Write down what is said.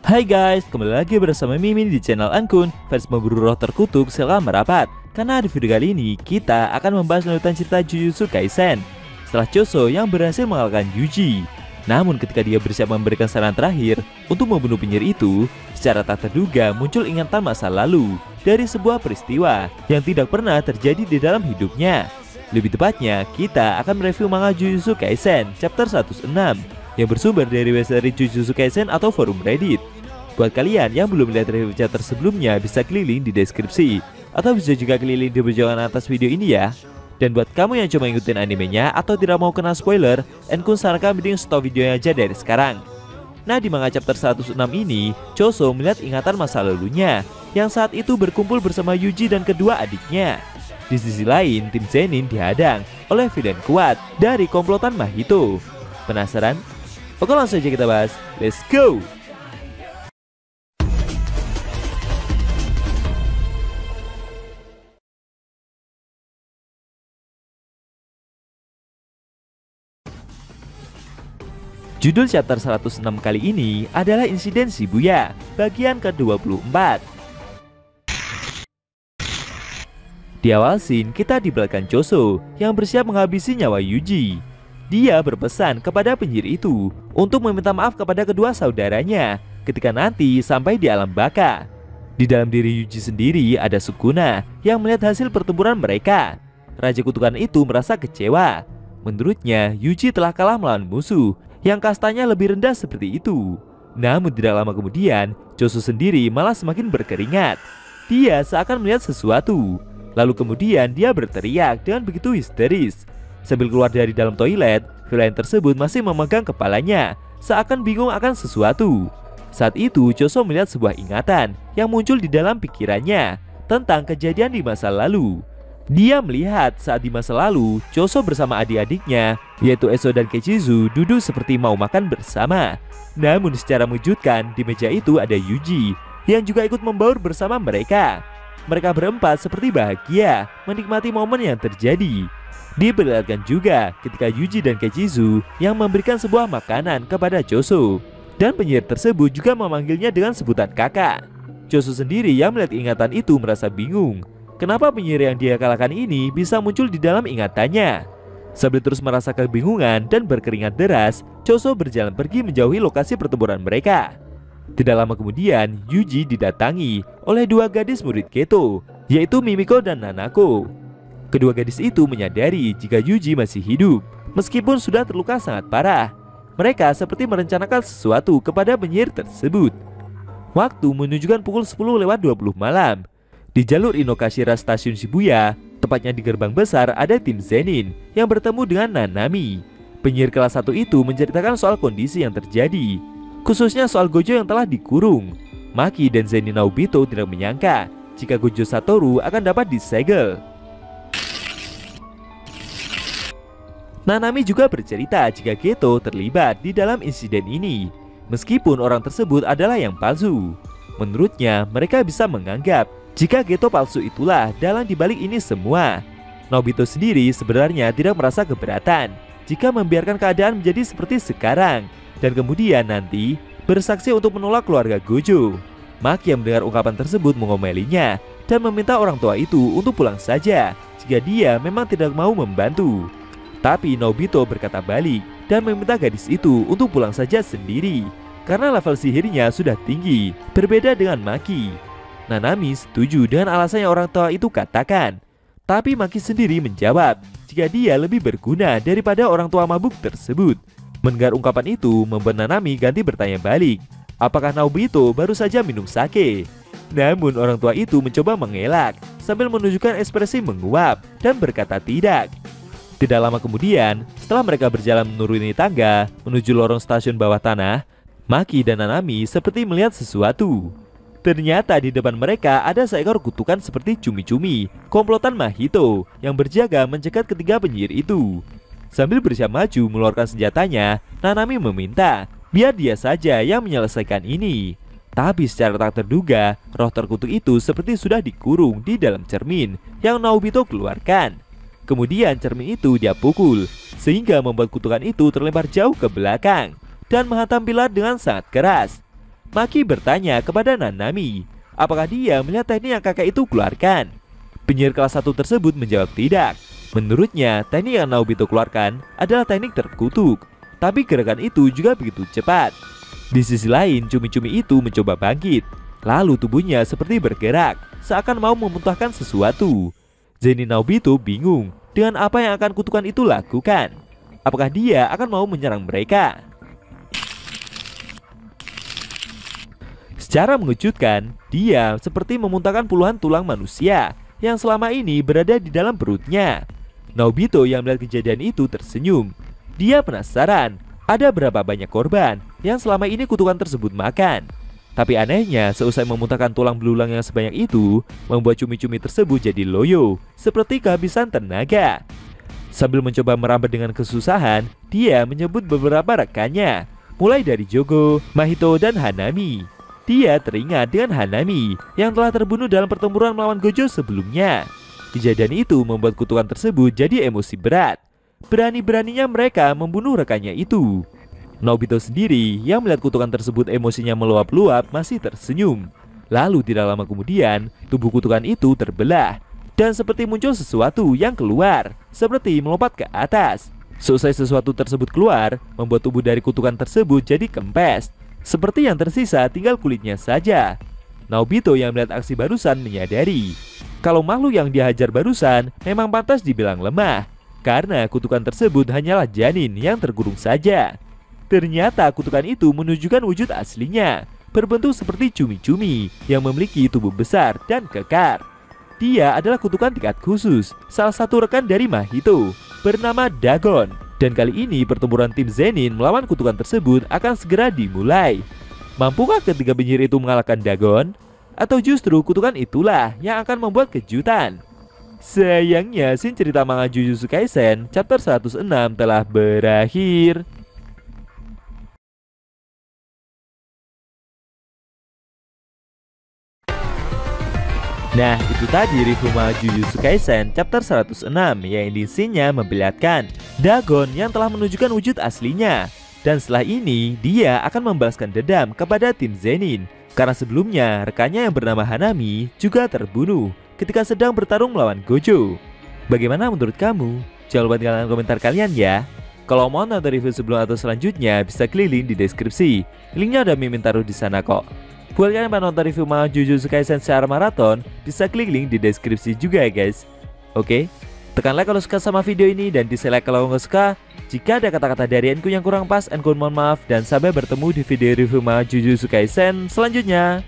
Hai guys, kembali lagi bersama Mimin di channel Ankun. Fans memburu roh terkutuk silakan merapat, karena di video kali ini kita akan membahas lanjutan cerita Jujutsu Kaisen setelah Choso yang berhasil mengalahkan Yuji. Namun ketika dia bersiap memberikan saran terakhir untuk membunuh penyihir itu, secara tak terduga muncul ingatan masa lalu dari sebuah peristiwa yang tidak pernah terjadi di dalam hidupnya. Lebih tepatnya, kita akan mereview manga Jujutsu Kaisen chapter 106 yang bersumber dari website Jujutsu Kaisen atau forum Reddit. Buat kalian yang belum lihat review chapter sebelumnya, bisa keliling di deskripsi atau bisa juga keliling di pojokan atas video ini ya. Dan buat kamu yang cuma ngikutin animenya atau tidak mau kena spoiler, Enkun sarankan mending stop videonya aja dari sekarang. Nah, di manga chapter 106 ini, Choso melihat ingatan masa lalunya yang saat itu berkumpul bersama Yuji dan kedua adiknya. Di sisi lain, tim Zenin dihadang oleh villain kuat dari komplotan Mahito. Penasaran? Oke, langsung aja kita bahas. Let's go! Judul chapter 106 kali ini adalah Insiden Shibuya, bagian ke-24. Di awal scene, kita dibelakang Choso yang bersiap menghabisi nyawa Yuji. Dia berpesan kepada penyihir itu untuk meminta maaf kepada kedua saudaranya ketika nanti sampai di alam baka. Di dalam diri Yuji sendiri ada Sukuna yang melihat hasil pertempuran mereka. Raja kutukan itu merasa kecewa. Menurutnya, Yuji telah kalah melawan musuh yang kastanya lebih rendah seperti itu. Namun tidak lama kemudian, Choso sendiri malah semakin berkeringat. Dia seakan melihat sesuatu. Lalu kemudian dia berteriak dengan begitu histeris. Sambil keluar dari dalam toilet, villain tersebut masih memegang kepalanya, seakan bingung akan sesuatu. Saat itu Choso melihat sebuah ingatan yang muncul di dalam pikirannya tentang kejadian di masa lalu. Dia melihat saat di masa lalu, Choso bersama adik-adiknya, yaitu Eso dan Kechizu, duduk seperti mau makan bersama. Namun secara mengejutkan, di meja itu ada Yuji, yang juga ikut membaur bersama mereka. Mereka berempat seperti bahagia, menikmati momen yang terjadi. Diperlihatkan juga ketika Yuji dan Kechizu yang memberikan sebuah makanan kepada Choso. Dan penyihir tersebut juga memanggilnya dengan sebutan kakak. Choso sendiri yang melihat ingatan itu merasa bingung. Kenapa penyihir yang dia kalahkan ini bisa muncul di dalam ingatannya? Sambil terus merasa kebingungan dan berkeringat deras, Choso berjalan pergi menjauhi lokasi pertempuran mereka. Tidak lama kemudian, Yuji didatangi oleh dua gadis murid Geto, yaitu Mimiko dan Nanako. Kedua gadis itu menyadari jika Yuji masih hidup, meskipun sudah terluka sangat parah. Mereka seperti merencanakan sesuatu kepada penyihir tersebut. Waktu menunjukkan pukul 10:20 malam. Di jalur Inokashira stasiun Shibuya, tepatnya di gerbang besar, ada tim Zenin yang bertemu dengan Nanami. Penyihir kelas 1 itu menceritakan soal kondisi yang terjadi, khususnya soal Gojo yang telah dikurung. Maki dan Zenin Naobito tidak menyangka jika Gojo Satoru akan dapat disegel. Nanami juga bercerita jika Geto terlibat di dalam insiden ini, meskipun orang tersebut adalah yang palsu. Menurutnya, mereka bisa menganggap jika Geto palsu itulah dalang dibalik ini semua. Nobito sendiri sebenarnya tidak merasa keberatan jika membiarkan keadaan menjadi seperti sekarang dan kemudian nanti bersaksi untuk menolak keluarga Gojo. Maki yang mendengar ungkapan tersebut mengomelinya dan meminta orang tua itu untuk pulang saja jika dia memang tidak mau membantu. Tapi Nobito berkata balik dan meminta gadis itu untuk pulang saja sendiri karena level sihirnya sudah tinggi, berbeda dengan Maki. Nanami setuju dengan alasan yang orang tua itu katakan. Tapi Maki sendiri menjawab jika dia lebih berguna daripada orang tua mabuk tersebut. Mendengar ungkapan itu membuat Nanami ganti bertanya balik, apakah Naobito baru saja minum sake? Namun orang tua itu mencoba mengelak sambil menunjukkan ekspresi menguap dan berkata tidak. Tidak lama kemudian, setelah mereka berjalan menuruni tangga menuju lorong stasiun bawah tanah, Maki dan Nanami seperti melihat sesuatu. Ternyata di depan mereka ada seekor kutukan seperti cumi-cumi, komplotan Mahito yang berjaga mencegat ketiga penyihir itu. Sambil bersiap maju mengeluarkan senjatanya, Nanami meminta biar dia saja yang menyelesaikan ini. Tapi secara tak terduga, roh terkutuk itu seperti sudah dikurung di dalam cermin yang Naobito keluarkan. Kemudian cermin itu dia pukul, sehingga membuat kutukan itu terlempar jauh ke belakang. dan menghantam pilar dengan sangat keras. Maki bertanya kepada Nanami, apakah dia melihat teknik yang kakak itu keluarkan. Penyihir kelas 1 tersebut menjawab tidak. Menurutnya, teknik yang Naobito keluarkan adalah teknik terkutuk. Tapi gerakan itu juga begitu cepat. Di sisi lain, cumi-cumi itu mencoba bangkit. Lalu tubuhnya seperti bergerak, seakan mau memuntahkan sesuatu. Zenin Naobito bingung dengan apa yang akan kutukan itu lakukan. Apakah dia akan mau menyerang mereka? Secara mengejutkan, dia seperti memuntahkan puluhan tulang manusia yang selama ini berada di dalam perutnya. Naobito yang melihat kejadian itu tersenyum. Dia penasaran, ada berapa banyak korban yang selama ini kutukan tersebut makan. Tapi anehnya, seusai memuntahkan tulang belulang yang sebanyak itu, membuat cumi-cumi tersebut jadi loyo, seperti kehabisan tenaga. Sambil mencoba merambat dengan kesusahan, dia menyebut beberapa rekannya, mulai dari Jogo, Mahito, dan Hanami. Dia teringat dengan Hanami yang telah terbunuh dalam pertempuran melawan Gojo sebelumnya. Kejadian itu membuat kutukan tersebut jadi emosi berat. Berani-beraninya mereka membunuh rekannya itu. Naobito sendiri yang melihat kutukan tersebut emosinya meluap-luap masih tersenyum. Lalu tidak lama kemudian tubuh kutukan itu terbelah dan seperti muncul sesuatu yang keluar, seperti melompat ke atas. Seusai sesuatu tersebut keluar, membuat tubuh dari kutukan tersebut jadi kempes. Seperti yang tersisa tinggal kulitnya saja. Naobito yang melihat aksi barusan menyadari kalau makhluk yang dihajar barusan memang pantas dibilang lemah, karena kutukan tersebut hanyalah janin yang tergurung saja. Ternyata kutukan itu menunjukkan wujud aslinya, berbentuk seperti cumi-cumi yang memiliki tubuh besar dan kekar. Dia adalah kutukan tingkat khusus, salah satu rekan dari Mahito, bernama Dagon. Dan kali ini pertempuran tim Zenin melawan kutukan tersebut akan segera dimulai. Mampukah ketiga penyihir itu mengalahkan Dagon? Atau justru kutukan itulah yang akan membuat kejutan? Sayangnya, scene cerita manga Jujutsu Kaisen chapter 106 telah berakhir. Nah, itu tadi review manga Jujutsu Kaisen chapter 106 yang di scene-nya memperlihatkan Dagon yang telah menunjukkan wujud aslinya. Dan setelah ini, dia akan membalaskan dendam kepada tim Zenin karena sebelumnya rekannya yang bernama Hanami juga terbunuh ketika sedang bertarung melawan Gojo. Bagaimana menurut kamu? Jangan lupa tinggalkan komentar kalian ya. Kalau mau nonton review sebelum atau selanjutnya, bisa klik link di deskripsi. Linknya udah Mimin taruh di sana kok. Buat kalian yang nonton review manga Jujutsu Kaisen secara maraton, bisa klik link di deskripsi juga ya guys. Oke, tekan like kalau suka sama video ini dan dislike kalau nggak suka. Jika ada kata-kata dari Enku yang kurang pas, Enku mohon maaf dan sampai bertemu di video review manga Jujutsu Kaisen selanjutnya.